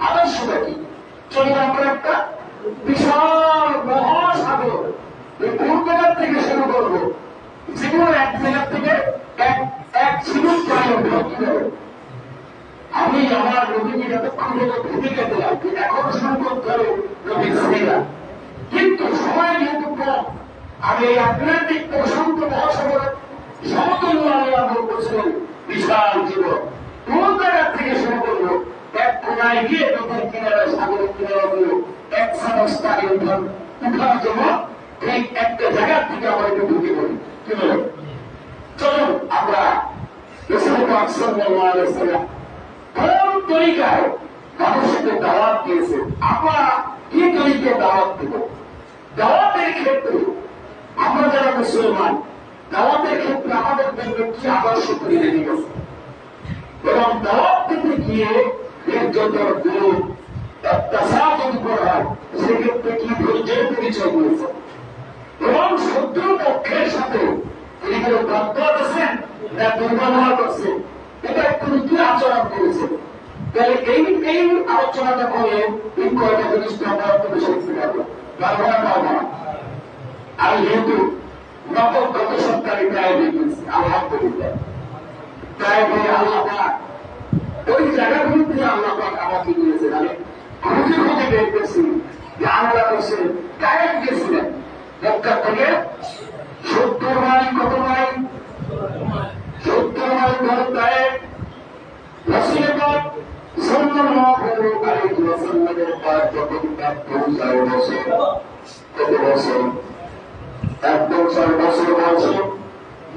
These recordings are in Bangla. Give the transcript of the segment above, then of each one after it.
আদর্শটা কি? চলুন আমরা একটা বিশাল মহাসাগর এই পূর্বঘাট থেকে শুরু করবো, যেগুলো এক জায়গা থেকে এক ঝিনুক পানি উঠে। আমি আমার নদীকে এতক্ষণ ভূমিকা দিলাম, এখন শুরু করতে হবে নদীর শ্রেণীরা, কিন্তু সময় যেহেতু কম, আমি এই আটলান্টিক প্রশান্ত মহাসাগর সমতুল্য আন্দোলন করছিলাম বিশাল জীবন। কোন জায়গার থেকে শুরু করবো? এক কোনায় গিয়ে নদীর কিনারা সাগরের কিনারাগুলো এক সংস্থায় উঠার জন্য ঠিক একটা জায়গার থেকে আমরা একটু ঢুকে পড়ি। কি বলে? চলুন আমরা কোন তরিকায় মানুষকে দাওয়াত দিয়েছে, আমরা কি তরিকে দাওয়াত দেব? দাওয়াতের ক্ষেত্রে আমরা যারা মুসলমান, দাওয়াতের ক্ষেত্রে আমাদের জন্য কি আদর্শ তৈরি গেছে এবং দাওয়াত দিতে গিয়ে এর যত দূর অত্যাচার যদি করা হয় সেক্ষেত্রে কি ধৈর্যের পরিচয় দিয়েছে এবং শত্রু পক্ষের সাথে তিনি কেউ দ্বন্দ্ব করেছেন না দুর্ব্যবহার করছেন, এটা তিনি কি আচরণ করেছেন। তাহলে এই আলোচনাটা করে এই কয়টা জিনিস আমরা বেশি শিখাবো না। আমি যেহেতু নকল গত সরকারি প্রায় দিয়েছি, আলহামদুলিল্লাহ প্রায় আল্লাহ পাক ওই জায়গাগুলিতে আল্লাহ পাক আমাকে নিয়েছেন। আমি খুঁজে খুঁজে বের করছি যে আল্লাহ হোসেন কায়েম গেছিলেন মক্কা থেকে 70 মাইল, কত মাইল? 70 মাইল ধরে কায়েম রসুলের সাল্লাল্লাহু আলাইহি ওয়াসাল্লামের পর যখন তার 4 বছর, কত বছর? 1 বছর বয়সে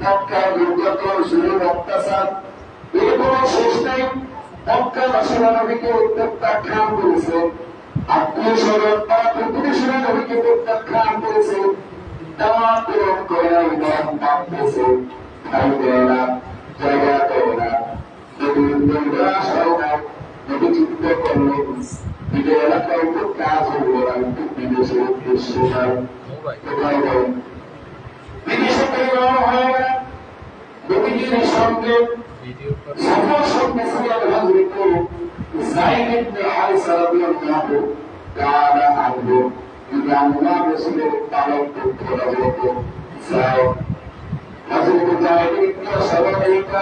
মক্কার নির্যাতন, জুলুম, অত্যাচার এর কোনো শেষ নেই। মক্কাবাসীরা নবীকে প্রত্যাখ্যান করেছে, আত্মীয় স্বজন তারা প্রতিবেশীরা নবীকে প্রত্যাখ্যান করেছে, দাওয়াত পূরণ করে না, ইমান মানতেছে, ঠাই দেয় না, জায়গা দেয় না, নবীরা আসাও না। নবী চিন্তা করলেন নিজের এলাকায় তো কাজ হইল না, কিন্তু বিদেশে উদ্দেশ্যে নাই, কোথায় নেই, বিদেশে থেকে রওনা হয়ে গেল। নবীজির সঙ্গে সফর সঙ্গে ছিলেন হযরত যায়েদ ইবনে হারিসা রাদিয়াল্লাহু তাআলা আনহু। তিনি আল্লাহ রাসূলের পালক পুত্র হযরত যায়েদ। হযরত যায়েদ ইবনে সাবাইকা,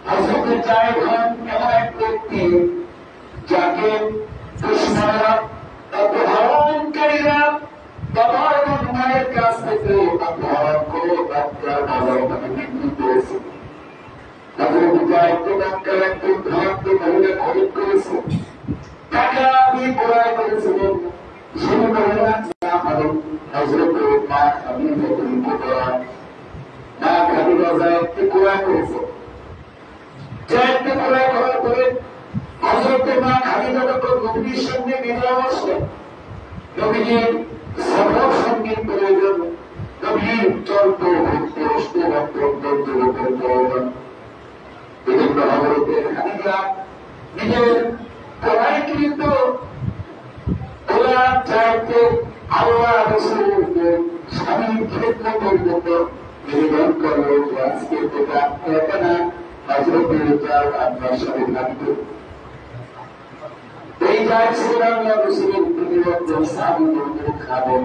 হযরত যায়েদ হলেন এমন এক ব্যক্তি যাকে দুশমনরা, অপহরণকারীরা বাবা এবং মায়ের কাছ থেকে অপহরণ করে বাচ্চার বাবার তাকে বিক্রি করেছে। হযরত যায়েদ মক্কার একজন ভ্রান্ত মহিলা খরিদ করেছে, টাকা দিয়ে ক্রয় করেছিলেন। সেই মহিলা নাম হলেন হযরত মা খাদিজা বিনতে খুয়াইলিদ। মা খাদিজা যায়েদকে ক্রয় করেছে। যায়েদকে ক্রয় করার পরে হযরত মা খাদিজা যখন নবীর সঙ্গে বিবাহ আসলেন, নবীজির সফর সঙ্গীর প্রয়োজন, নবীর চল্প ভক্ত লোকের প্রয়োজন। বিভিন্ন হযরতের খাদিজা নিজের ক্রয়কৃত গোলাম যায়েদকে আল্লাহ রাসূলকে স্বামীর খেদমতের জন্য নিবেদন করল যে আজকের থেকে আপনি না হযরতের যায়েদ আপনার সাথে থাকবে। এই যায়েদ ছিলেন আল্লাহ রাসূলের প্রতিবদ্ধ সাহাবীদের খাবেন।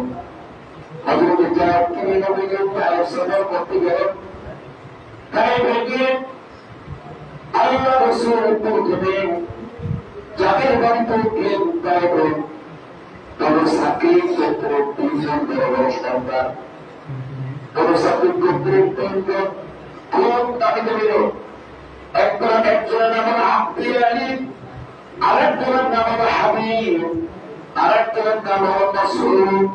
হযরত যায়েদ তিনি নবীকে তায়েফ সফর করতে গেলেন। তায়েফে গিয়ে আল্লাহ রাসূল প্রথমে যাদের বাড়িতে গেলেন তায়েফে কোন সাকিব গোত্রের 3 জন বড় সন্তান, কোন সাকিব গোত্রের 3 জন খুব দাবিতে বের। একজনের নাম হল আব্দুল আলিম, আরেকজনের নাম হল হাবিব, আরেকজনের নাম হল মাসউদ।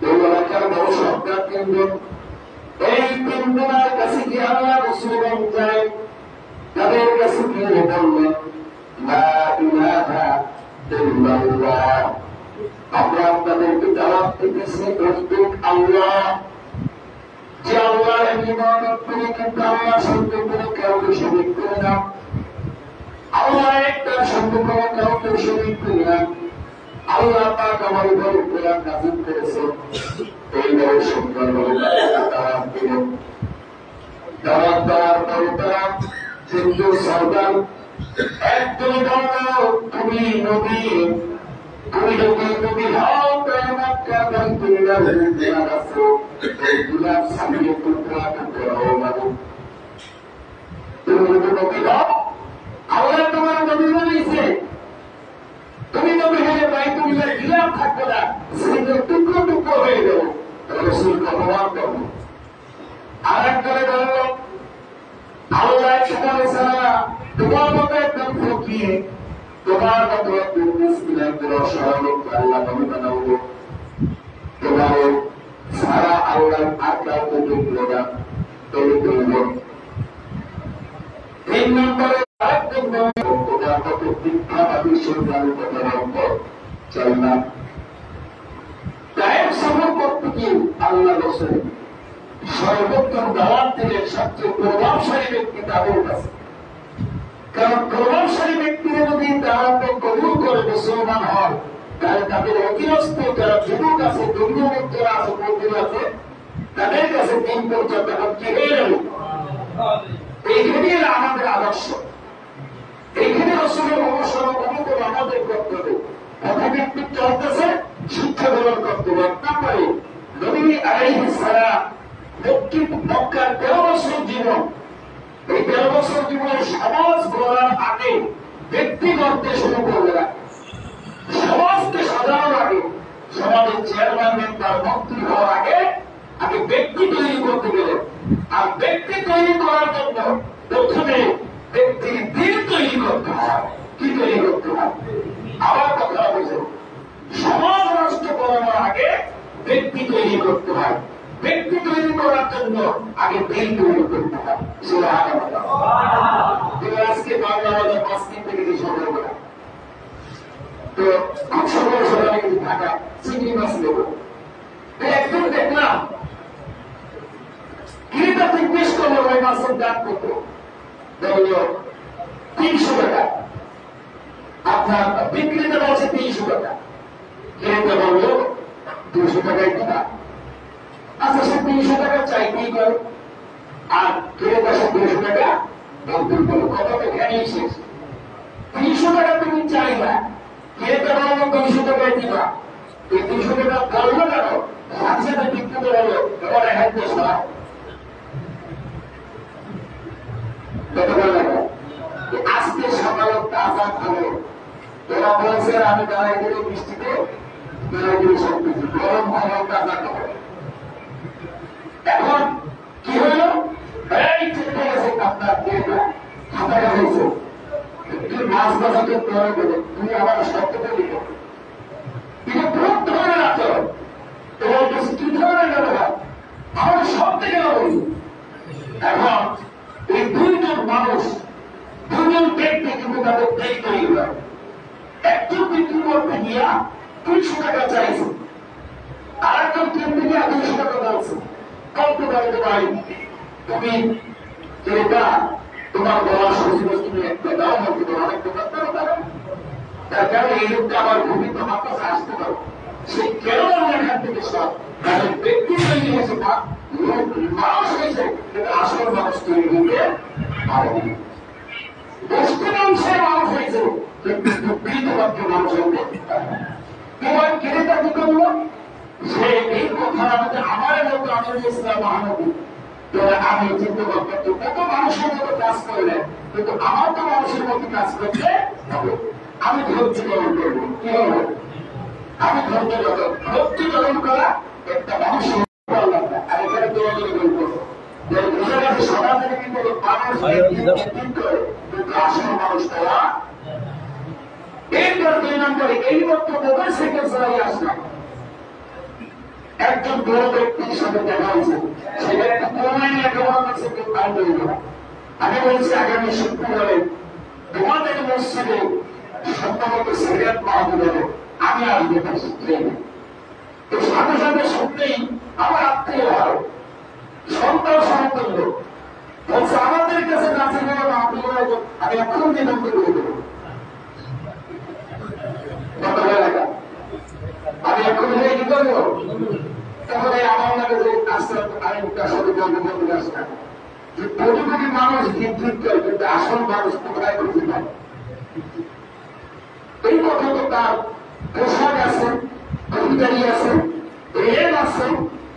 এই এলাকার বড় সন্তান 3 জন। এই 3 জনের কাছে গিয়ে আল্লাহ রাসূল যায়, তাদের কাছে গিয়ে বললেন লা ইলাহা ইল্লাল্লাহ, আমরা আপনাদেরকে দাওয়াত দিতেছি প্রত্যেক আল্লাহ, যে আল্লাহর ইবাদত করে কিন্তু আল্লাহর সঙ্গে কোনো কাউকে শরীক করে না, আল্লাহ একটা সঙ্গে কোনো কাউকে শরীক করে না। আল্লাহ পাক আমার উপর কোরআন নাযিল করেছেন, এই বড় সুন্দর দাওয়াত দিলেন। দাওয়াত দেওয়ার পর তারা 3 জন সর্দার একদম নবী তুমি যদি নবী হও তাহলে মক্কা বাইতুল্লাহ জিয়ারত করো গোলাপ সামিয়ে টুকরা টুকরা হয়ে যাবে তুমি যদি নবী হও আল্লাহ তোমার নবী বানিয়েছে তুমি নবী হয়ে বাইতুল্লাহ জিয়ারত থাকবে না সেটা টুকরো টুকরো হয়ে যাবে রাসূল ভগবান করবে আর একবারে বলল আল্লাহ সেখানে ছাড়া তোমার মতো একদম ফকির তোমার মতো একদম মুসলিম সহলোক আল্লাহ নবী বানাবো তোমার সারা আল্লাহ আর কাউকে দেখলো না তৈরি করব 3 নম্বরে আরেকজন তোমার মতো বিখ্যাত সন্তানের কথা বলবো চাই না গায়েব সফর করতে গিয়ে আল্লাহ রসুল সর্বোত্তম দাওয়াত দিলেন সবচেয়ে প্রভাবশালী ব্যক্তি তাদের কাছে কারণ প্রভাবশালী ব্যক্তিরা যদি দাওয়াতকে কবুল করে মুসলমান হয় তাহলে তাদের অধীনস্থ যারা যুবক আছে দুর্নীতি যারা আছে মন্দির আছে তাদের কাছে দিন পর্যন্ত কি হয়ে যাবে এইখানে আমাদের আদর্শ এইখানে রসুলের অনুসরণ অনুকূল আমাদের কর্তব্য কথাভিত্তিক চলতেছে শিক্ষা গ্রহণ কর্তব্য তারপরে নবী আলাইহিস সালাম মক্কার 13 বছর জীবন এই 13 বছর জীবনের সমাজ গড়ার আগে ব্যক্তি গড়তে শুরু করবে না সমাজকে সাজানোর আগে সমাজের চেয়ারম্যান মেম্বার মন্ত্রী হওয়ার আগে ব্যক্তি তৈরি করতে গেলে আর ব্যক্তি তৈরি করার জন্য প্রথমে ব্যক্তির দিন তৈরি করতে হয় কি তৈরি করতে হয় আবার কথা বলছে সমাজ রাষ্ট্র করানোর আগে ব্যক্তি তৈরি করতে হয় ব্যক্তি তৈরি করার জন্য আগে দিন তৈরি করতে হয় সেটা আজকে বাংলা বাজার 5 দিন থেকে কি সফর করা তো খুব সফল সবাই কিন্তু থাকা চিংড়ি মাছ নেব একদম দেখলাম কিটা জিজ্ঞেস করলো ওই মাছের দাম কত বলল 300 টাকা আপনার বিক্রিতে বলছে 300 টাকা কিনতে বললো 200 টাকায় কিনা আচ্ছা সে 300 টাকা চাইতেই করে আর কিনে সে 200 টাকা বলতে বলো কত এখানেই শেষ 300 টাকা তুমি চাইবা কিনতে বললো 200 টাকায় দিবা এই 200 টাকা বললো কেন সাথে সাথে বিক্রিতে বললো এবার 1 টাকা আজকে সকালে তাজা খাবো তোরা বলছে আমি দাঁড়াই দিলে বৃষ্টিতে দাঁড়াই দিলে সবকিছু গরম খাবো তাজা খাবো এখন কি হলো এই চেষ্টা গেছে আপনার খাতা হয়েছে তুই মাছ বাজাতে তৈরি করে তুমি আমার শব্দ তৈরি করো এটা খুব ধরনের আচরণ তোমার কাছে কি ধরনের ব্যবহার আমার সব থেকে বলি এখন এই 2 জন মানুষ 2 জন ব্যক্তি কিন্তু তাদের তৈরি তৈরি হয় একজন বিক্রি করতে গিয়া 200 টাকা চাইছে আর একজন কিনতে গিয়া 200 টাকা বলছে কমতে পারতে পারি তুমি যেটা তোমার বলার সহযোগ তুমি একটা দাও নাকি তোমার অনেক দোকান পারো তার কারণে এই লোকটা আমার ভূমি তোমার কাছে আসতে পারো সে কেন আমরা এখান থেকে সব তাদের ব্যক্তি তৈরি হয়েছে না মানুষ হয়েছে কিন্তু আসল মানুষ তৈরি হতে পারেনি বস্তুমাংসের মানুষ হয়েছে কিন্তু বিকৃতবাক্য মানুষ হতে এবার ক্রেতা কি করলো সে এই কথা আমাদের আমার মতো আমি ইসলাম মহানবী আমি চিন্তা করতে কত মানুষের মতো কাজ করলে কিন্তু আমার তো মানুষের মতো কাজ করতে হবে আমি ধৈর্য পালন করবো কি হবে আমি ধৈর্য পালন করা একটা মানুষের আর এখানে দৌড়াদৌড়ি বলবো সমাজের কিন্তু মানুষ কিন্তু আসলে মানুষ তারা এরপর 2 নম্বরে এই মতো মোবাইল সাইকেল চালাই আসলাম একজন বড় ব্যক্তির সাথে দেখা হয়েছে সেটা একটা কোরআন লেখাপড়া করছে আমি বলছি আগামী শুক্রবারে তোমাদের মসজিদে সম্ভবত সিরিয়াত মাহবুব হবে আমি আসবো তো সাথে সাথে শুনতেই আমার আত্মীয় হয় সন্তান সমতুল্য বলছে আমাদের কাছে কাছে গেলে আমি এখন নিবন্ধ করে দেবো আমি এখন কি করবো তাহলে আমার লাগে যে আস্তে আরেকটার সাথে বন্ধু আসলাম যে কোটি কোটি মানুষ বিদ্যুৎ করে কিন্তু আসল মানুষ কোথায় করতে পারে এই কথা তার পোশাক আছে, কবিতারি আছে, রেল আছে,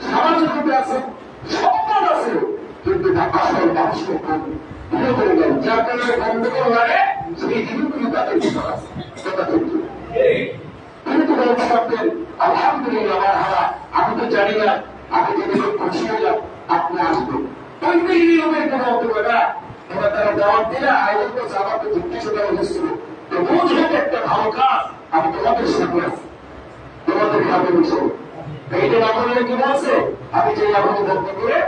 সামাজিকতা আছে, সম্পদ আছে, কিন্তু আসলে মানুষকে তুলে করে দেন, যার কারণে গন্ডগোল লাগে সেই জিনিসগুলি তাদের ভিতর আছে। কিন্তু বলতে পারতেন আলহামদুলিল্লাহ মারহাবা, আমি তো জানি না, আমি যদি খুশি হলাম আপনি আসবেন, ওই নিয়মের কোনো অন্তর্গত না। এবার তারা দাওয়াত দিলে আয়োজন করছে, আমার তো জিজ্ঞাসা করা হয়েছিল, তো বুঝলে একটা ভালো কাজ আমি তোমাদের সাথে আছি, তোমাদের খাবে বিষয় এইটা না করলে কি বলছে, আমি যে এখন বন্ধ করে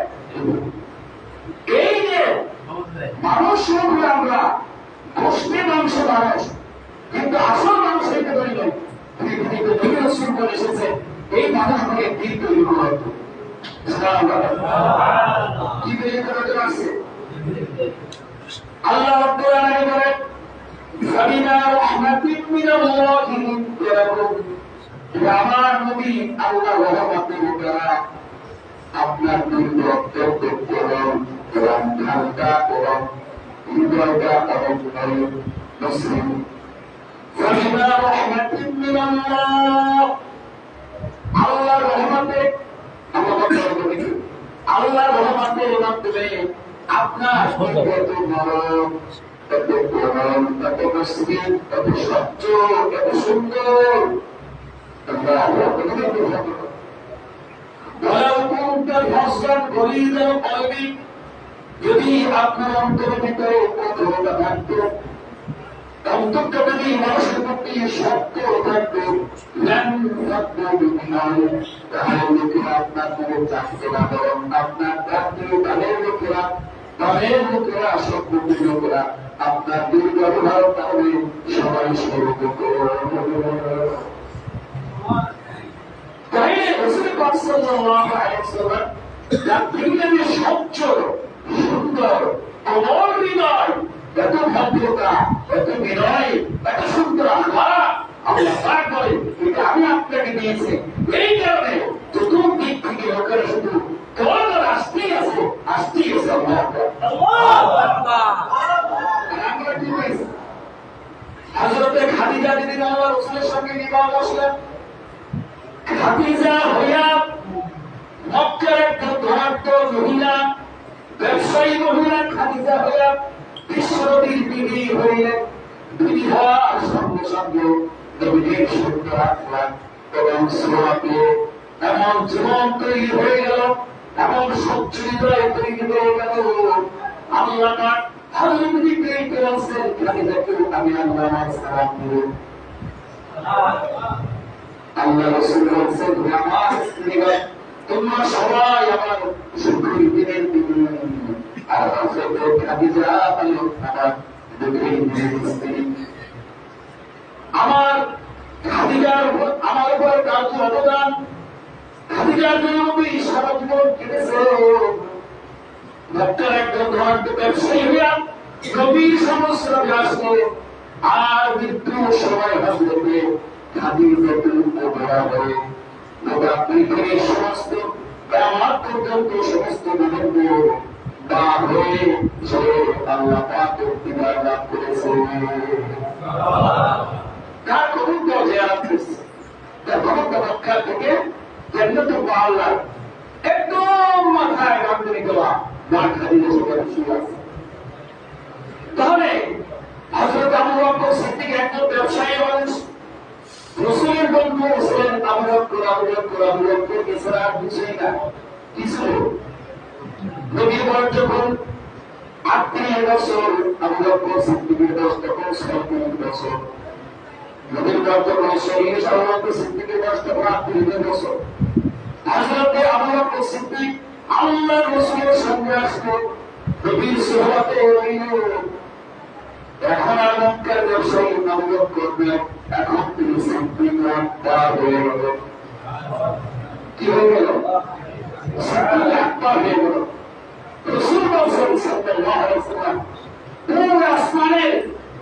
এই যে মানুষ হবে আমরা গোষ্ঠী মাংস মানুষ, কিন্তু আসল মানুষ হইতে পারি নাই। পৃথিবীতে নবী রাসূল বলে এসেছে এই মানুষগুলো দিন তৈরি করা হতো। কি তৈরি করার জন্য আসছে? আল্লাহ রাব্বুল আলামিন বলেন ফাবিমা রাহমাতিন মিনাল্লাহি লিনতা লাকুম, আমার নবী আল্লাহর রহমতের দ্বারা আপনার দিল অত্যন্ত এবং হালকা এবং হৃদয়টা এবং মুসলিম। ফাবিমা রাহমাতিন মিনাল্লাহ, আল্লাহর রহমতে আল্লাহর রহমতের মাধ্যমে আপনার এত নরম, এত গরম, এত মসৃণ, এত স্বচ্ছ, এত সুন্দর, যদি আপনার অন্তরের ভিতরে কঠোরতা থাকতো, অন্তরটা যদি মানুষের প্রতি শক্ত থাকতো, তাহলে লোকেরা আপনার মনে চাইতে না, বরং আপনার রাত্রে তাদের লোকেরা, তাদের লোকেরা, সভ্য লোকেরা আপনার দুর্ব্যবহার কারণে সবাই স্বরূপ স্বচ্ছ, সুন্দর, কোমল হৃদয়, এত ভদ্রতা, এত বিনয়, এত সুন্দর আল্লাহ আল্লাহ করে এটা আমি আপনাকে দিয়েছি। এই কারণে চতুর্দিক থেকে লোকেরা শুধু তোমার আসতেই আছে, আসতেই আছে। আমরা কি হয়েছে? হযরতে খাদিজা দিদি আল্লাহ রাসূলের সঙ্গে বিবাহ বসলেন। খাদিজা হইয়া মক্কার একজন ধনাঢ্য মহিলা, ব্যবসায়ী মহিলা খাদিজা হইয়া বিশ্বনবীর বিবি হইলেন। বিবি হওয়ার সঙ্গে সঙ্গে নবীজির সুন্দর আখলাক এবং সুরাতে এমন জীবন তৈরি হয়ে গেল, এমন স্বচ্ছ হৃদয় তৈরি হয়ে গেল। আল্লাহ পাক হযরত নবীকে বলছেন, খাদিজাকে আমি আল্লাহ আমার সালাম দেব। আল্লাহ রাসূল বলছেন, আমার স্ত্রীগণ তোমরা সবাই আমার শুকর দিনের দিন, আর হযরত খাদিজা হলো আমার দুঃখের দিনের স্ত্রী। আমার খাদিজার উপর আমার উপর তার যে অবদান, খাদিজার জন্য সারা জীবন কেটেছে। মক্কার একজন ধনাঢ্য ব্যবসায়ী হইয়া নবীর সমস্যায় আসলো, আর মৃত্যুর সময় হযরতে খাদিজাতুল কুবরা হয়ে গোটা পৃথিবীর সমস্ত কিয়ামত পর্যন্ত সমস্ত বিভক্ত দাগ হয়ে সে আল্লাহ পাকের দিদার লাভ করেছে। তার কবুল জিয়ারত করছে, তার কবুল মক্কা থেকে জান্নাতুল বাল্লা একদম মাথায় গামছড়ি দেওয়া মা খাদিজা সেখানে শুয়ে আছে। তাহলে হযরত আবু বকর সিদ্দিক একজন ব্যবসায়ী মানুষ, রাসূলের বন্ধু ছিলেন আবু বকর। আবু বকর এছাড়া আর কিছুই না, কিছু নবীর বয়স যখন 38 বছর, আবু বকর সিদ্দিকের বয়স তখন 37 বছর। নবীর বয়স যখন 40, আবু বকর সিদ্দিকের বয়স তখন 38 বছর। হযরতে আবু বকর সিদ্দিক আল্লাহর রাসূলের সঙ্গে আসলো, নবীর সুহবতে রইল। এখন আর মক্কার ব্যবসায়ী আবু বকর নেই, এখন তিনি সিদ্দিক আকবর হয়ে গেল। কি হয়ে গেল? সিদ্দিক আকবর হয়ে গেল। রাসূল সাল্লাল্লাহু আলাইহি ওয়াসাল্লাম পুরো আসমানের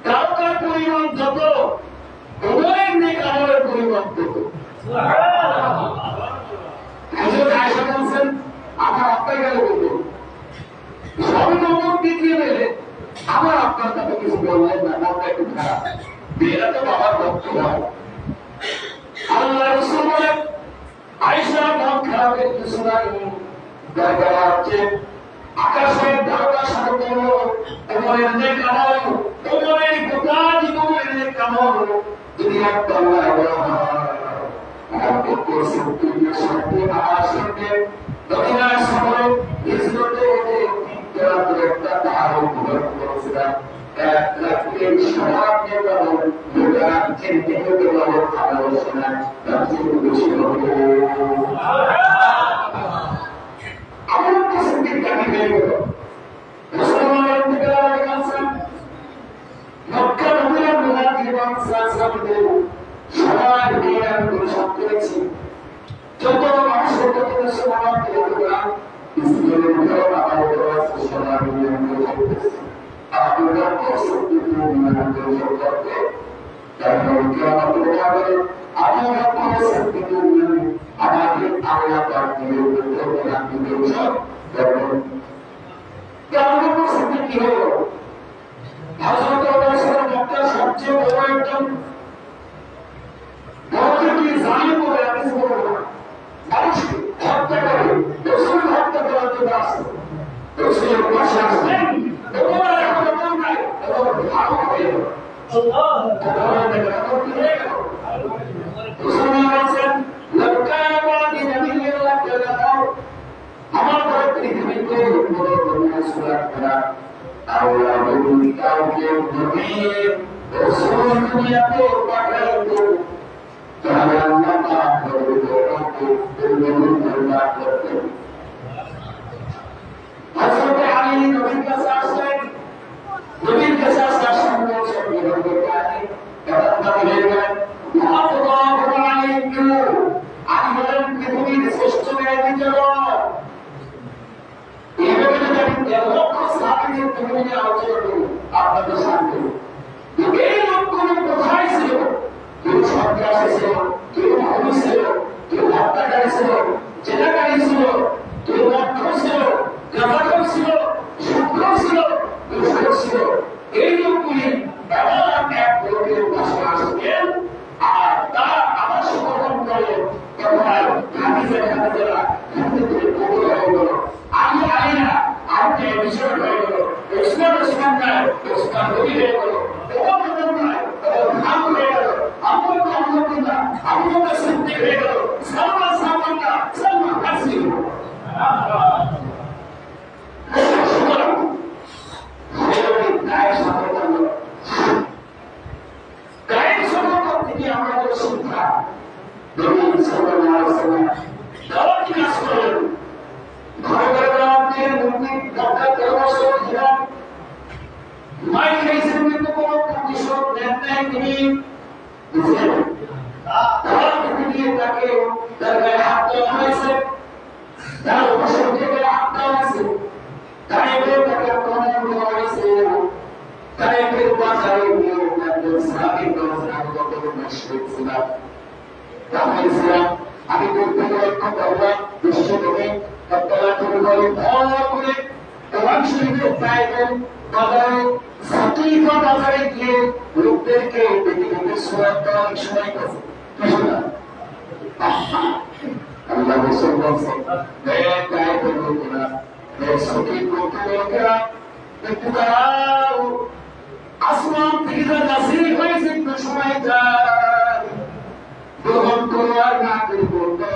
তারকার পরিমাণ যত, ওদের নেক আমলের পরিমাণ তত। হযরত আয়েশা বলছেন, আমার আব্বা গেল বলতে সবই নম্বর দিয়ে দিলে আমার আপনার কাছে কিছু বললেন না, নামটা একটু খারাপ। বিয়েটা তো বাবার ভক্ত হয়, আল্লাহ রাসূল বলেন আয়েশা মন খারাপের কিছু নাই, দেখা যাচ্ছে আকাশের তারকা সাজানো ওমরের নেক আমল, ওমরের গোটা জীবনের নেক আমল যদি একটা আল্লাহ আর বকর সিদ্দিকের সাথে আশিকে দুনিয়ার শহরে হিজরতে ওদের একটা ধারণ করেছিলাম। এক রাত্রে সারাত নেওয়া গোটা চিন্তা থেকে বলো আলোচনা তার থেকে বেশি হবে। আমার কাছে বিজ্ঞানী হয়ে গেল মুসলমানের দিকে আছেন মক্কা নবীর মুহাজিরিন সাহাবাদের সবার বিয়ার করে সব করেছি। যত মানুষের কথা মুসলমান দিলাম ইসলামের ভিতরে আমার আছে সবার বিয়ার করে আপনারা কষ্ট বিয়ার করে করতে তারপর কিয়ামত হবে আপনারা কষ্ট বিয়ার আমাদের আল্লাহ পাক দিয়ে করতে আপনি সব করবেন। কেমন পরিস্থিতি কি হলো? হযরত রাসূল মক্কার সবচেয়ে বড় একজন বড়টি জালিম বলে আপনি বলবেন মানুষকে হত্যা করে রাসূল হত্যা করার জন্য আসছে। রাসূলের পাশে আসলেন ওমর এখন মন নাই ওমর ভালো হয়ে গেল। আল্লাহ তাআলা দেখেন কি হয়ে গেল। রাসূল বলেন লক্কানা বাদি নবিয়্যিল্লাহ কালাম আমার পরে পৃথিবীতে সুরা করা আল্লাহ বলুন কাউকে নবী রাসূল দুনিয়াতে পাঠাইতো তাহলে আল্লাহ পাক করতেন। হযরত আলী নবীর কাছে আসলেন, নবীর কাছে আসার সঙ্গে সঙ্গে আমি বলেন পৃথিবীর শ্রেষ্ঠ ন্যায়াধীশ এইভাবে যদি আমি ১৩ লক্ষ সাহাবীদের পৃথিবীতে আলোচনা করি আপনাদের সামনে এই লোকগুলো কোথায় ছিল? কেউ সন্ত্রাসী ছিল, কেউ খুনি ছিল, কেউ হত্যাকারী ছিল, জেনাকারী ছিল, কেউ মদ্যপ ছিল, গাঁজাখোর ছিল, সুদখোর ছিল, ঘুষখোর ছিল। এই লোকগুলি এমন এক লোকের পাশে আসবেন আর তারা আদর্শ গ্রহণ করে আমি জানি না আপনি বিষয় হয়ে গেল ওসমান নাই ওসমান নবী হয়ে গেল হয়ে গেল সালমান সালমান না সালমান হাসি গায়ের সম্পর্ক থেকে আমাদের শিক্ষা নবী সাল্লাল্লাহু আলাইহি ওয়াসাল্লাম দাওয়াতি কাজ করেন। ঘরে ঘরে দাওয়াতের মুক্তি মক্কা ১৩ বছর ছিলেন। মাইক খাইছেন কিন্তু কোনো প্রতিশোধ নেন নাই তিনি। দিয়ে তাকে তার গায়ে হাত দেওয়া হয়েছে, তার বছর থেকে হাত দেওয়া হয়েছে, তাই তাকে আক্রমণ করা হয়েছে। তাই বাজারে গিয়ে একজন সাহাবী ছিলাম আমি বলতে লক্ষ্য করলাম বিশ্বকবি করে কোরআন শরীফের চাইবেন বাজারে সাকিফা বাজারে গিয়ে লোকদেরকে পৃথিবীতে সুরাত দেওয়ার সময় করছে আল্লাহ রাসূল বলেন গায়েবের লোকেরা সাকিফ লোকেরা একটু দাঁড়াও, আসমান থেকে যা নাযিল হয়েছে একটু সময় যায় গ্রহণ করো আর না করি বলতো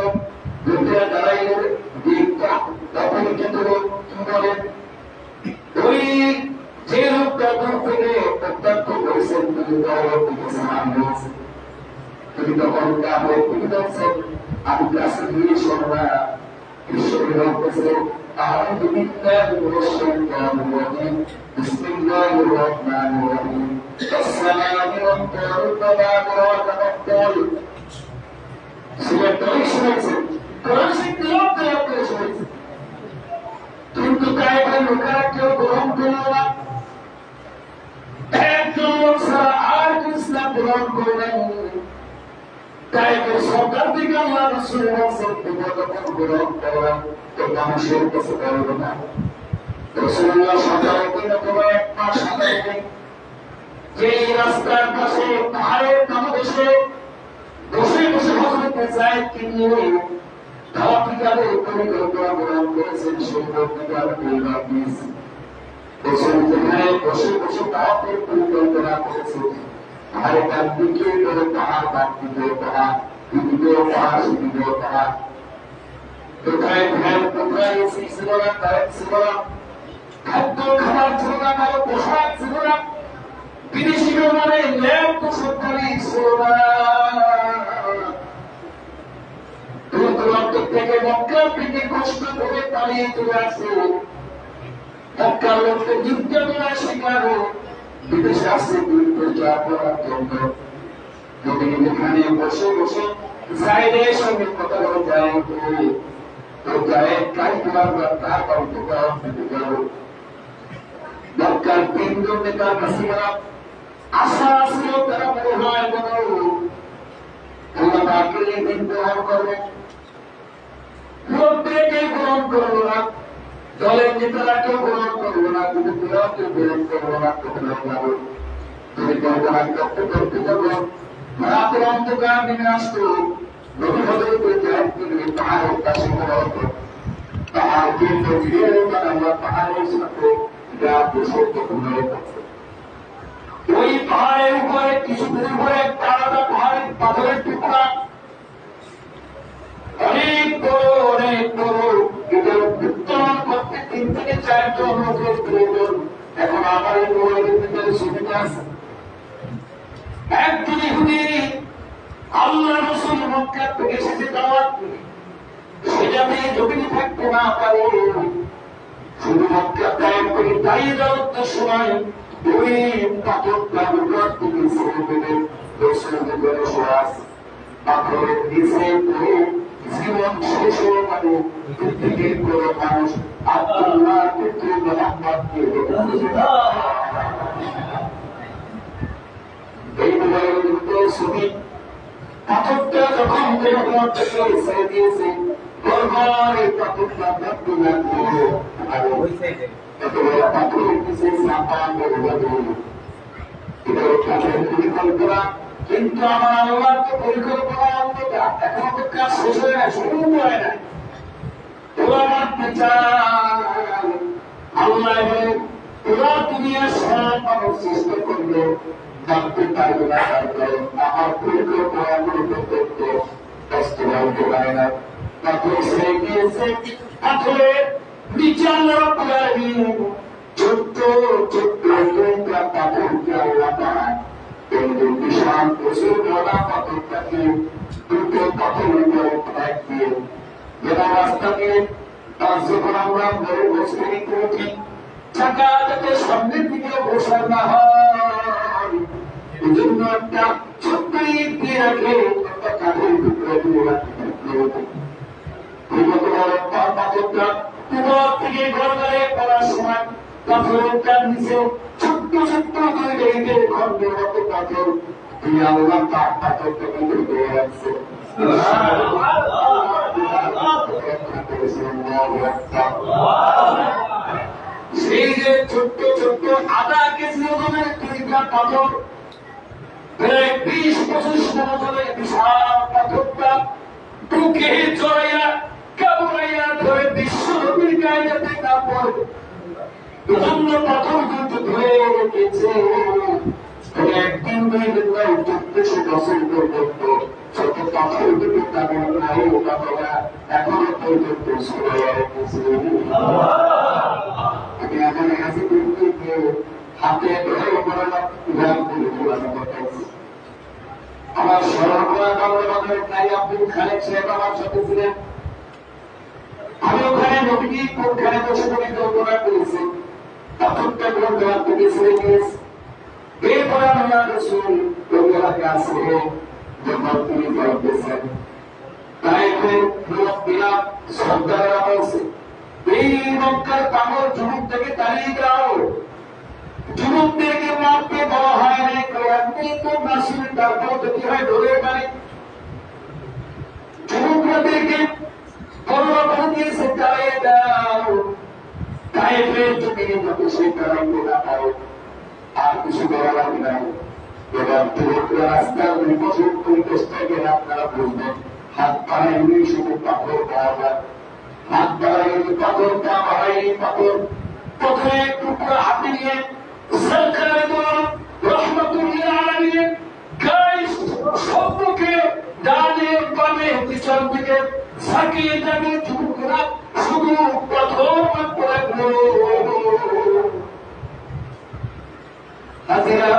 লোকেরা দাঁড়াইলে দিকটা তখন কিন্তু বলে ওই যে লোকটা দূর থেকে প্রত্যক্ষ করেছেন তুমি তুমি তখন তুমি বলছেন আমি কাছে গিয়ে শোনা ঈশ্বরের বলতেছে أعوذ بالله من الشيطان الرجيم بسم الله الرحمن الرحيم والسماء والطارق وما أدراك ما الطارق سورة الطارق শুনেছেন কোরআন শরীফ শুনেছেন কিন্তু কায়েবের লোকেরা কেউ গ্রহণ করল না। একজন লোক ছাড়া আর ইসলাম গ্রহণ করে নাই। কায়েবের সরকার থেকে আল্লাহ রাসূল বলেছেন তোমরা যখন গ্রহণ করো তো মানুষের কাছে করবে না। রাসূলুল্লাহ সাধারণত এক মাস সাধারণ যে রাস্তার পাশে পাহাড়ের নামদেশে বসে বসে সাইদকে নিয়ে দাওয়াতি কাজে পরিকল্পনা গ্রহণ করেছেন, সেই পত্রিকার পরিবার দিয়েছে। যেখানে বসে বসে দাওয়াতের পরিকল্পনা করেছে, আর তার দিকে করে পাহাড়, তার দিকেও পাহাড়, দিকেও পাহাড়, সেদিকেও পাহাড়। কোথায় ভ্যান, কোথায় এসি ছিল না, কারেন্ট ছিল না, খাদ্য খাবার ছিল না, কারো পোশাক ছিল না, বিদেশি বিমানে ল্যাব তো সরকারি ছিল না। দূর দূরান্ত থেকে মক্কা থেকে কষ্ট করে পালিয়ে চলে আসে। মক্কার লোককে নির্যাতনের শিকার বিদেশে আসছে পরিচর্যা করার জন্য। যদি এখানে বসে বসে জায়েদের সঙ্গে কথা বলা যায়, তো জায়েদ কাজ করার তার বক্তব্য দিতে পারবো। মক্কার তিনজন নেতার কাছে আশা ছিল তারা মনে হয় আল্লাহ তাকে দিন গ্রহণ করবে, প্রত্যেকে গ্রহণ করবো না, দলের নেতারা কেউ গ্রহণ করবো না, কিন্তু কেউ গ্রহণ করবো না। তুমি কল্পনা করতে করতে যখন রাতের অন্ধকার নেমে আসতো, নদী হতে পাহাড়ের কাছে হতো, পাহাড় কিন্তু আমরা পাহাড়ের সাথে ওই পাহাড়ের উপরে কিছুদিন উপরে একটা আলাদা পাহাড়ের পাথরের টুকরা, অনেক বড় অনেক বড়, এটার উত্তোলন করতে 3 থেকে 4 জন লোকের প্রয়োজন। এখন আমার এই মোবাইলের ভিতরে সুবিধা আছে। একজন ইহুদি আল্লাহ রাসূল মক্কা থেকে এসেছে দাওয়াত নিয়ে, সেটাতে যদি থাকতে না পারে, শুধু মক্কা ত্যাগ করে দাঁড়িয়ে যাওয়ার সময় ওই পাথরটা উপর থেকে ছেড়ে দেবে, পাথরের নিচে পড়ে জীবন শেষ হয়ে গেল। পৃথিবীর কোন মানুষ আল্লাহ পুত্র মুহাম্মদকে এই মোবাইলের ভিতরে ছবি, পাথরটা যখন উপর থেকে ছেড়ে দিয়েছে, এই পাথরটা দেখতে লাগলো, পাথরের নিচে চাপা মেরে গেল। পরিকল্পনা, কিন্তু আমার আল্লাহর তো পরিকল্পনা অন্যটা, এখনো তো কাজ শেষ হয়ে না, শুরু হয় না। ওরা মারতে চায়, আল্লাহ ওরা দুনিয়ার সব মানুষ চেষ্টা করলো, জানতে পারবে না, আমার পরিকল্পনাগুলো করতে বাস্তবায়িত হয় না। পাথর ছেড়ে গিয়েছে, পাথরের নিচে আল্লাহ ছোট্ট ছোট্ট পাথরকে আল্লাহ পায়, বিশাল প্রচুর বড় পাথরটাকে দুটো পাথরের উপরে ফেক দিয়ে যেটা রাস্তা দিয়ে তার যখন আমরা বড় বছরই করেছি, চাকা যাতে সামনের দিকে বসার না হয়, এই জন্য একটা ছোট্ট ইট দিয়ে রাখে, একটা কাঠের টুকরো দিয়ে রাখে। পাথরটা উপর থেকে ঘরে পড়ার সময় পাথরটার নিচে ছোট্ট ছোট্ট খন্ডের মতো পাথর দিয়ে আল্লাহ তার পাথরটাকে ঢুকে রাখছে। সেই যে ছোট্ট ছোট্ট আধা কেজি ওজনের 2টা পাথর, প্রায় 20-25 ওজনের বিশাল পাথরটা বুকে জড়াইয়া কাবুরাইয়া ধরে বিশ্বনবীর গায়ে যাতে না পড়ে বিভিন্ন পাথর কিন্তু ধরে রেখেছে। একদিন 2 দিন নয়, 1400 বছর পর্যন্ত ছোট পাথর দুটো তেমন নাই, পাথরা এখনো পর্যন্ত ছড়াইয়া রেখেছে। আমি এখানে হাসি করতে হাতে ধরে উদাহরণ করে তোলানো করতেছি। আমার স্মরণ করা বাংলাদেশের নারী আব্দুল খালেক সাহেব আমার সাথে ছিলেন। আমি ওখানে নবীজি কোনখানে বসে পরিকল্পনা করেছি, পাথরটা গ্রহণ করার থেকে ছেড়ে গিয়েছে। এরপরে আল্লাহ রাসূল লোকেরাকে আসে যখন তিনি বলতেছেন, তাই মুরব্বীরা সর্দারেরা বলছে, এই মক্কার পাগল যুবক থেকে তাড়িয়ে দাও। যুবকদেরকে মারতে বলা হয় না, আপনি তো নাসির, তারপর যদি হয় ধরে পারে। যুবকদেরকে বড়রা বলে দিয়েছে তাড়িয়ে দাও। তাইফের জমিনে যত সে তাড়াইতে না পারে আর কিছু করা লাগবে না। এবার যুবকরা রাস্তার বিপরীত পরিবেশটাকে আপনারা বুঝবেন, বাড়াইলে শুধু পাথর পাওয়া যায়, হাত বাড়াইলে পাথর, পা বাড়াইলে পাথর। প্রথমে টুকরা হাতে নিয়ে সরকারে দোয়া রহমতুল্লাহ আলাইহি গায়ে শব্দকে ডানে বামে পিছন দিকে সাকিয়ে যাবে টুকরা, শুধু পাথর মাত্র লাগলো। হাজিরা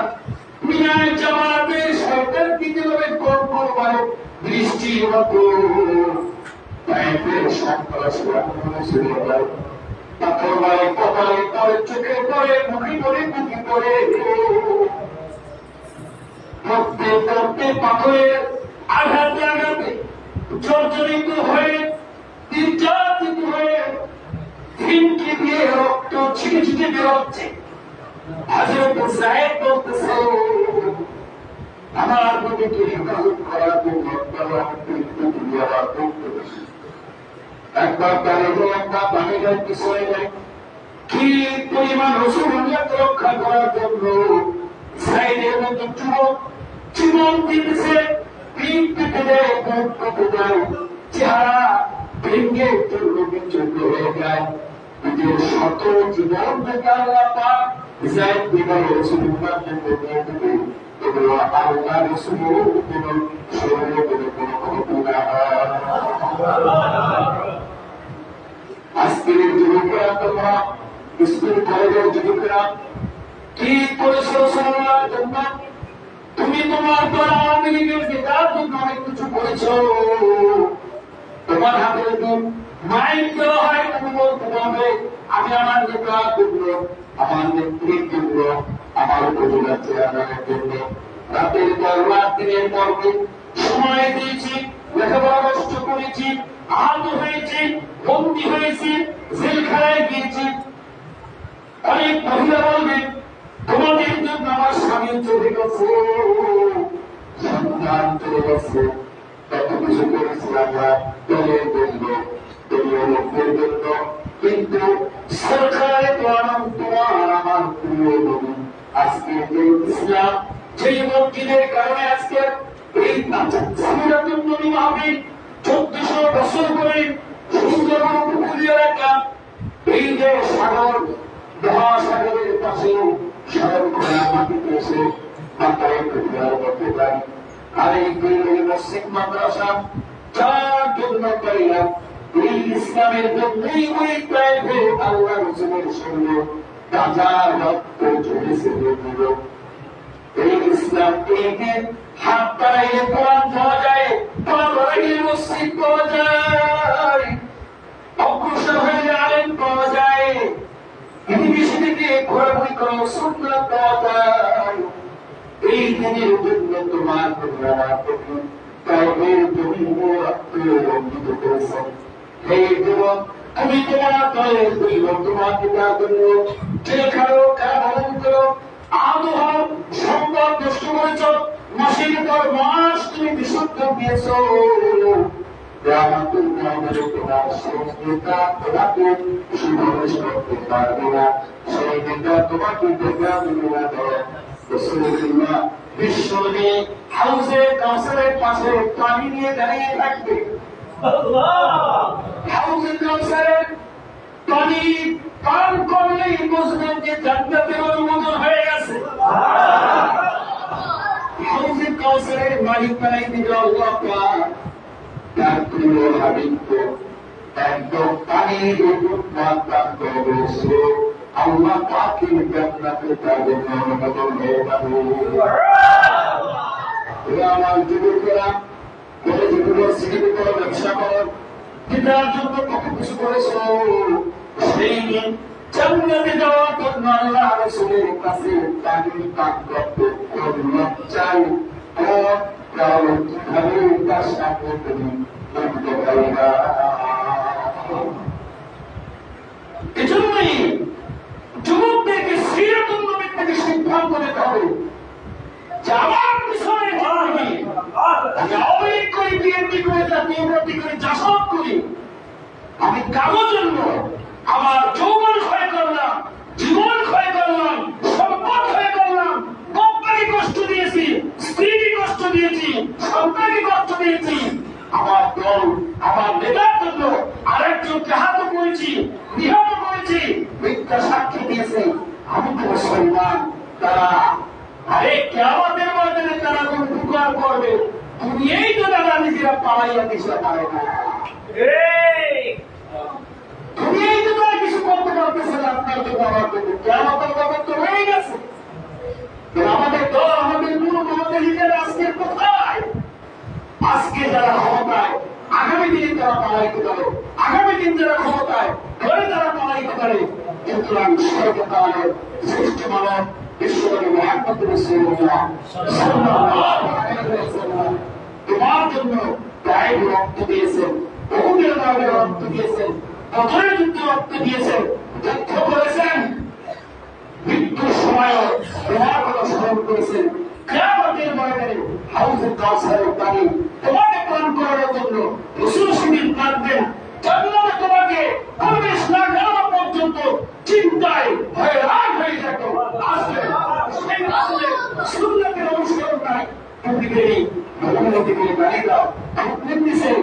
মিনায় জামাতে শয়তান দিতে হবে কোন মানে বৃষ্টির মতো পায়ের সন্ত্রাস শুরু হয়। পাথর মারে কপালে পরে, চোখে পরে, মুখে পরে, মুখে পরে, পড়তে পড়তে পাথরের আঘাতে আঘাতে জর্জরিত হয়ে নির্যাতিত হয়ে হিমকি দিয়ে রক্ত ছিটে ছিটে বেরোচ্ছে। হযরত যায়েদ বলতেছে, আমার নবীকে হেফাজত করার জন্য একবার দাঁড়িয়ে, একবার বাহিরের পিছনে যায়। কি পরিমাণ রাসূলুল্লাহকে রক্ষা করার জন্য যায়েদের মতো যুবক জীবন দিতেছে, পিঠ পেতে দেয়, বুক পেতে দেয়, চেহারা ভেঙে চূর্ণ হয়ে যায়। নিজের শত জীবন থেকে আল্লাহ পাক যায়েদ বিন রাসূলুল্লাহর জন্য দিয়ে দেবে, এগুলো আল্লাহ রাসূলের কোনো শরীরে কোনো ক্ষতি না হয়। আজকের যুবকেরা, তোমরা স্কুল কলেজের যুবকেরা কি করেছো রাসূলুল্লাহর জন্য? তুমি তোমার পর আওয়ামী লীগের নেতার জন্য অনেক কিছু করেছো। তোমার হাতে যদি মাইক দেওয়া হয়, তুমি বলতে পারবে আমি আমার নেতার জন্য, আমার নেত্রীর জন্য, আমার উপজেলা চেয়ারম্যানের জন্য রাতের পর রাত, দিনের পর দিন সময় দিয়েছি, লেখাপড়া কষ্ট করেছি, আহত হয়েছি, বন্দী হয়েছি, জেলখানায় গিয়েছি। অনেক মহিলা বলবেন তোমাদের জন্য আমার স্বামী চলে গেছে, সন্তান চলে গেছে, কত কিছু করেছি আমরা দলের জন্য, দলীয় লোকদের জন্য। কিন্তু সরকারে তোমার আমার প্রিয় নবী, আজকে যে ইসলাম, সেই মসজিদের কারণে আজকে এই সিরাতুন নবী মাহফিল 1400 বছর ধরে সুন্দর উপকূলীয় এলাকা, এই যে সাগর, মহাসাগরের পাশে সাগর খোলা মাটিতে এসে মাথায় প্রতিবার করতে পারি। আর এই মসজিদ মাদ্রাসা যার জন্য পারিলাম, এই ইসলামের জন্যই ওই প্রাইভেট আল্লাহ রসুলের সঙ্গে তাজা রক্ত ঝরেছে। এই ইসলাম এই দিন হাত বাড়াইলে কোরআন পাওয়া যায়, পা বাড়াইলে মসজিদ পাওয়া যায়, অগ্রসর হয়ে আলেম পাওয়া যায়, পৃথিবী থেকে ঘোরাঘুরি করা সুন্নাত পাওয়া যায়। এই দিনের জন্য তোমার প্রাইভেট জমিনে রক্ত রঞ্জিত করেছেন। এই যুবক, তুমি তোমার দলের জন্য, তোমার পিতার জন্য জেলখানো, কারাবরণ করো, আহত হও, সম্পদ নষ্ট করেছ, মাসের পর মাস তুমি বিশুদ্ধ দিয়েছ। তোমার শেষ নেতা তোমাকে সুপারিশ করতে পারবে না, সেই নেতা তোমাকে দেখা দেবে না। রাসূলুল্লাহ বিশ্বনবী হাউজে কাউসারের পাশে পানি নিয়ে দাঁড়িয়ে থাকবে। হাউজে কাউসারের পানি পান করলেই বুঝবেন যে জান্নাতের অনুমোদন হয়ে গেছে। হাউজে কাউসারের মালিক বানাই দিল আল্লাহ পাক। তার প্রিয় হাবিবকে একদম পানির উপর দান করে দিয়েছে। আল্লাহ পাকের জান্নাতে তার জন্য অনুমোদন হয়ে যাবে। আমার যুবকেরা, কলেজ ইউনিভার্সিটিতে কোনো ব্যবসা করো, পিতার জন্য কত কিছু করেছ, সেই জান্নাতে যাওয়ার জন্য আল্লাহ রাসূলের কাছে তাগিদ পাক করতে কোন চাই, তাহলে কিভাবে তার সামনে তুমি বলতে পারবা? এজন্যই যুবকদেরকে সিরাতুন নবীর থেকে সিদ্ধান্ত নিতে হবে যে আমার পিছনে আমি আওয়ামী করি, বিএনপি করে, জাতীয় পার্টি করে, জাসদ করি, আমি কারোর জন্য আমার যৌবন ক্ষয় করলাম, জীবন ক্ষয় করলাম, সম্পদ ক্ষয় করলাম, বাপকে কষ্ট দিয়েছি, স্ত্রীকে কষ্ট দিয়েছি, সন্তানকে কষ্ট দিয়েছি, আমার দল আমার নেতার জন্য আরেকজনকে আহত করেছি, নিহত করেছি, মিথ্যা সাক্ষী দিয়েছে। আমি তো মুসলমান। তারা আরে কিয়ামতের ময়দানে তারা কোন উপকার করবে? দুনিয়াই তো তারা নিজেরা পালাইয়া দিতে পারে না। দুনিয়াই তো তারা কিছু করতে পারতেছে না আপনার জন্য, আমার জন্য। কিয়ামতের ব্যাপার তো হয়ে গেছে। আমাদের দল, আমাদের গুরু, আমাদের লিডার আজকে কোথায়? আজকে যারা ক্ষমতায়, আগামী দিনে তারা পালাইতে পারে, আগামী দিন যারা ক্ষমতায় ধরে তারা পালাইতে পারে। সুতরাং সর্বকালের শ্রেষ্ঠ মানব বিশ্বনবী মুহাম্মদ রাসূলুল্লাহ সাল্লাল্লাহু আলাইহি ওয়াসাল্লাম তোমার জন্য গায়েব রক্ত দিয়েছেন, উহুদের ময়দানে রক্ত দিয়েছেন, বদরের যুদ্ধে রক্ত দিয়েছেন, যুদ্ধ করেছেন, মৃত্যুর সময়ও তোমার কথা স্মরণ করেছেন। কিয়ামতের ময়দানে হাউজে কাউসারের পানি তোমাকে পান করার জন্য রাসূল শরীফ কাঁদবেন। জান্নাতে তোমাকে প্রবেশ না করা পর্যন্ত চিন্তায় হয়রান হয়ে যেত। আসলে সেই রাসূলের সুন্নতের অনুসরণ নাই। পৃথিবীর নবীকে গালি দাও, নির্দেশে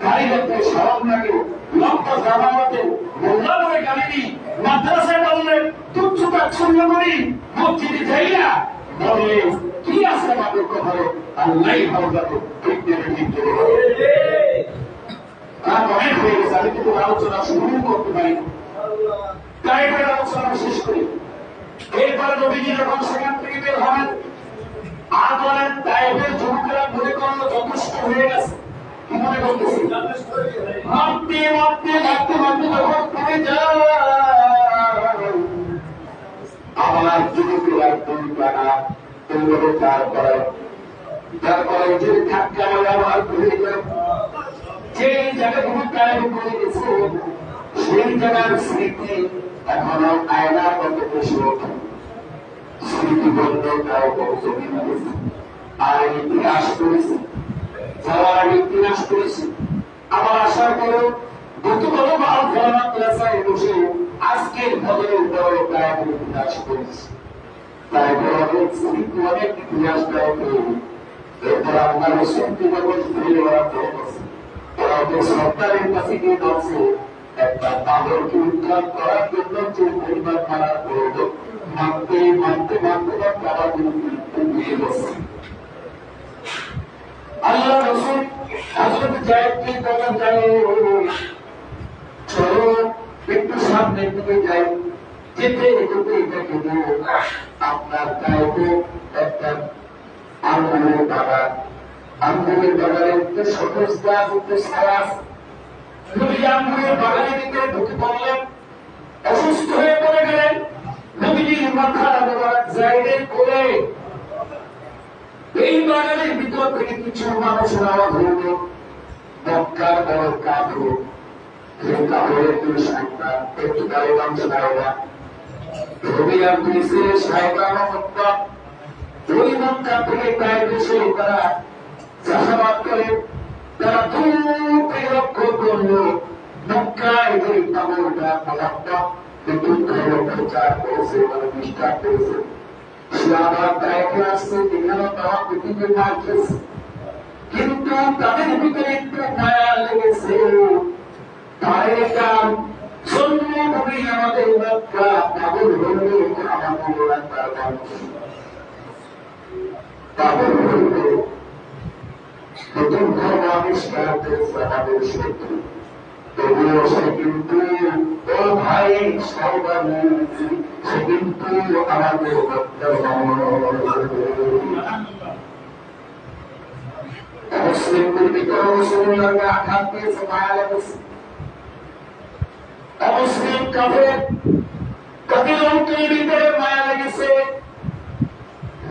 গালি দিতে সরব লাগে, লক্ষ্য জামাতে মোল্লা বলে গালি দিই, মাদ্রাসায় বললে তুচ্ছতা ছন্ন করি, মসজিদে যাই না বলে কি আছে আমাদের কথায়? আল্লাহ ভালো যাবে। ঠিক তার অনেক হয়ে গেছে, আমি কিন্তু আলোচনা শুরু করতে পারি না। তাইফের আলোচনা শেষ করি। এরপরে নবীজি যখন সেখান থেকে বের হবেন আর বলেন তাইফের যুবকেরা মনে করলো যথেষ্ট হয়ে গেছে। কি মনে করতেছি? মারতে মারতে মারতে মারতে যখন তুমি যাও আমার যুবকেরা দুই টাকা এইভাবে তারপরে যে ধাক্কা আমার ঘুরে গেল, যে জায়গাগুলো কায়েম করে গেছে সেই জায়গার স্মৃতি এখনো আয়নার মতো বসে ওঠে। স্মৃতি বললে তাও জমি গেছে, আর ইতিহাস করেছে, যাওয়ার ইতিহাস করেছে। আমার আশা করো গতকাল মাল ফলানা ক্লাসায় বসে আজকের ভদের উপরে কায়েম ইতিহাস করেছে। তাই অনেক স্মৃতি, অনেক ইতিহাস দেওয়া তৈরি। এরপর আপনার শক্তি যখন ফিরে ওরা পড়েছে, ওরা ওদের সরকারের কাছে গিয়ে বলছে একটা তাদেরকে উদ্ধার করার জন্য যে পরিবার মারার প্রয়োজন, মানতে মানতে মানতে তারা কিন্তু দিয়ে গেছে। আল্লাহ রসুল হযরত যায়েদকে বলেন, জানো চলো একটু সামনের দিকে যাই। যেতে যেতে দেখে আপনার গায়ে একটা আঙ্গুরের বাগান, আঙ্গুরের বাগানে একটু সবুজ গাছ, একটু ছায়া। নবী আঙ্গুরের বাগানের ভিতরে ঢুকে পড়লেন, অসুস্থ হয়ে পড়ে গেলেন। নবীজির মাথা মোবারক যায়েদের কোলে। এই বাগানের ভিতর থেকে কিছু মানুষের আওয়াজ হইল, মক্কার বড় কাফের, যে কাফেরের দুই সন্তান একটু গাড়ি মাংস খাওয়া। নবী আর দুই ছেলে সাহেবান মক্কা, ওই মক্কা থেকে প্রায় দেশে তারা চাষাবাদ করে। তারা দূর থেকে লক্ষ্য করলো মক্কায় যে কাপড়টা মক্কা নতুন করে প্রচার করেছে, মানে বিস্তার করেছে। সে আবার দায়িত্বে আসছে, এখানে তারা পৃথিবীর মার খেয়েছে। কিন্তু তাদের ভিতরে একটু মায়া লেগেছে। তাদের কাম জন্মভূমি আমাদের মক্কা, পাগল হইলে আমাদের তার মানুষ পাগল হইলে নতুন ধর্ম আবিষ্কার করেছে আমাদের শত্রু। তবুও সে কিন্তু ও ভাই সাবধান, সে কিন্তু আমাদের মুসলিমদের ভিতরে মুসলিমদেরকে আঘাত দিয়েছে, মায়া লেগেছে। অমুসলিম কাফের তাদের অন্তরের ভিতরে মায়া লেগেছে,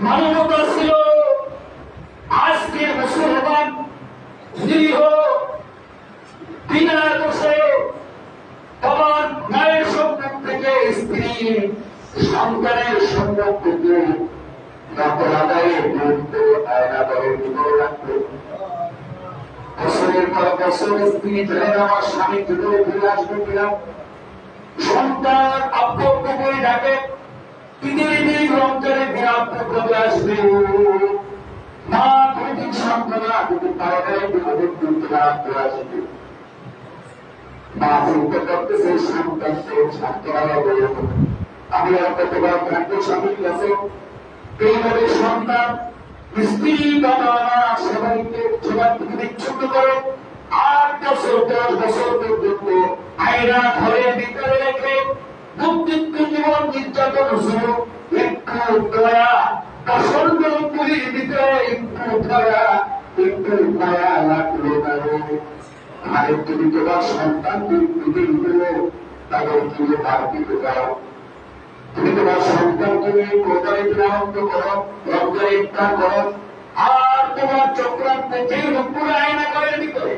মানবতা ছিল। আজকে মুসলমান নিরীহ বিনা দোষে আমার মায়ের সম্মুখ থেকে, স্ত্রী সন্তানের সম্মুখ থেকে নকল আদায়ের বিরুদ্ধে আয়না দলের ভিতরে রাখবে। বছরের পর বছর স্ত্রী জানেন আমার স্বামী ভিতরে ফিরে আসবে কিনা, সন্তান আব্বুকে করে ডাকে, পৃথিবীর অন্তরে বিরাট প্রভাবে আসবে। মা প্রাকৃতিক সান্ত্বনা কিন্তু পারিবারিক বিপদের কিন্তু লাভ করা যাবে মা চিন্তা করতেছে সন্তানকে সান্ত্বনা বলে আমি আর কতবার ভাগ্য স্বামী আছে এইভাবে সন্তান স্ত্রী বাবা মা সবাইকে সবার থেকে বিচ্ছুন্ন করে 8 বছর 10 বছর পর্যন্ত আয়না ঘরের ভিতরে রেখে বুদ্ধিত্ব জীবন নির্যাতন শুরু একটু দয়া পুরীর ভিতরে একটু দয়া একটু মায়া লাগলো তাদের তুমি তোমার সন্তানকে দিদির দিলে তাদের তুলে তার দিতে দাও তুমি তোমার সন্তানকে নিয়ে কোরবানিতে আনন্দ করো রমজানে ইফতার করো আর তোমার চক্রান্তে যে রূপপুরে আয়না ঘরের ভিতরে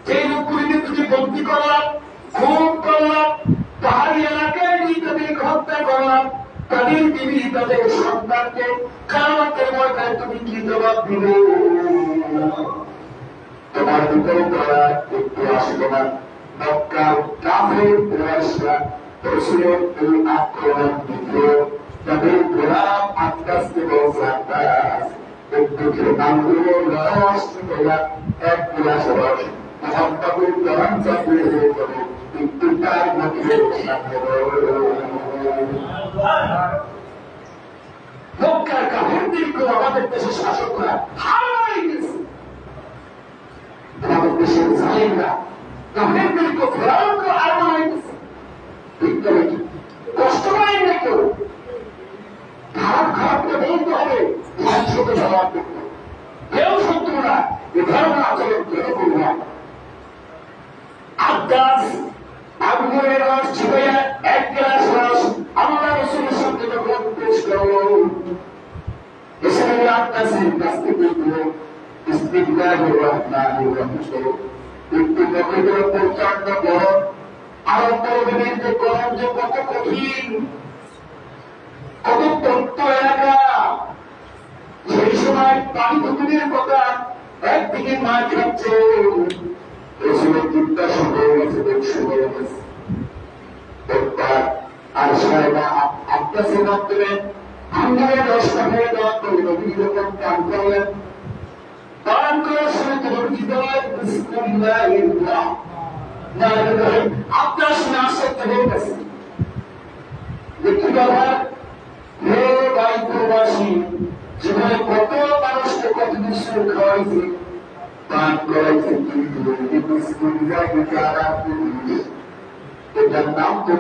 যে রূপপুরীকে তুমি বন্দী করলাম খুন করলাম পাহাড়ি এলাকায় নিয়ে তাদেরকে হত্যা করলাম তাদের দিবি তাদের সন্তানকে কারাতের ময়দানে তুমি কি জবাব দিবে তোমার ভিতরে তারা একটু আসবে না মক্কার কাফের কুরাইশরা রসুলের এই আক্রমণ দ্বিতীয় তাদের গোলাম আস্তে বলছে একটু নামগুলো রস তোলা এক গ্লাস রস মোহাম্মদের গরম চাপিয়ে হয়ে যাবে একটু তার মধ্যে মক্কার কাফেরদেরকেও আমাদের দেশের শাসকরা হারাই গেছে আমাদের দেশের জালিমরা কাফেরদেরকে ফেরাউনকে হারাই গেছে কষ্ট পাই না কেউ খারাপ খারাপকে বলতে হবে সাথে জবাব করতে কেউ সত্য না এ ধরনের আচরণ কেউ করবে না আব্বাস আগুনের রস ছিপাইয়া এক গ্লাস রস আমরা রসুলের সঙ্গে যখন পেশ করলো এসে আব্বাসের কাছ থেকে ইস্তিগফারুর রহমানির রহিম একটু প্রকৃত প্রচন্ড গরম আরব পরিবেশের যে গরম যে কত কঠিন কত তত্ত্ব এলাকা সেই সময় পানি পুকুরের কথা একদিকে মা খাচ্ছে রসুলের জিজ্ঞাসা হয়ে গেছে দেখছে হয়ে গেছে আর সাহেবা আব্বাসের মাধ্যমে আঙ্গুলের রসটা হয়ে দেওয়া করে নবী যখন পান করলেন পান করার সময় তো নবী দেওয়ার আপনার শুনে আসক্ত হয়ে গেছে দেখি বাবা হে ভাই প্রবাসী জীবনে কত মানুষকে কত বিস্কুট খাওয়াইছে পান করাইছে কিন্তু বিস্কুট আরাম এটার নাম তো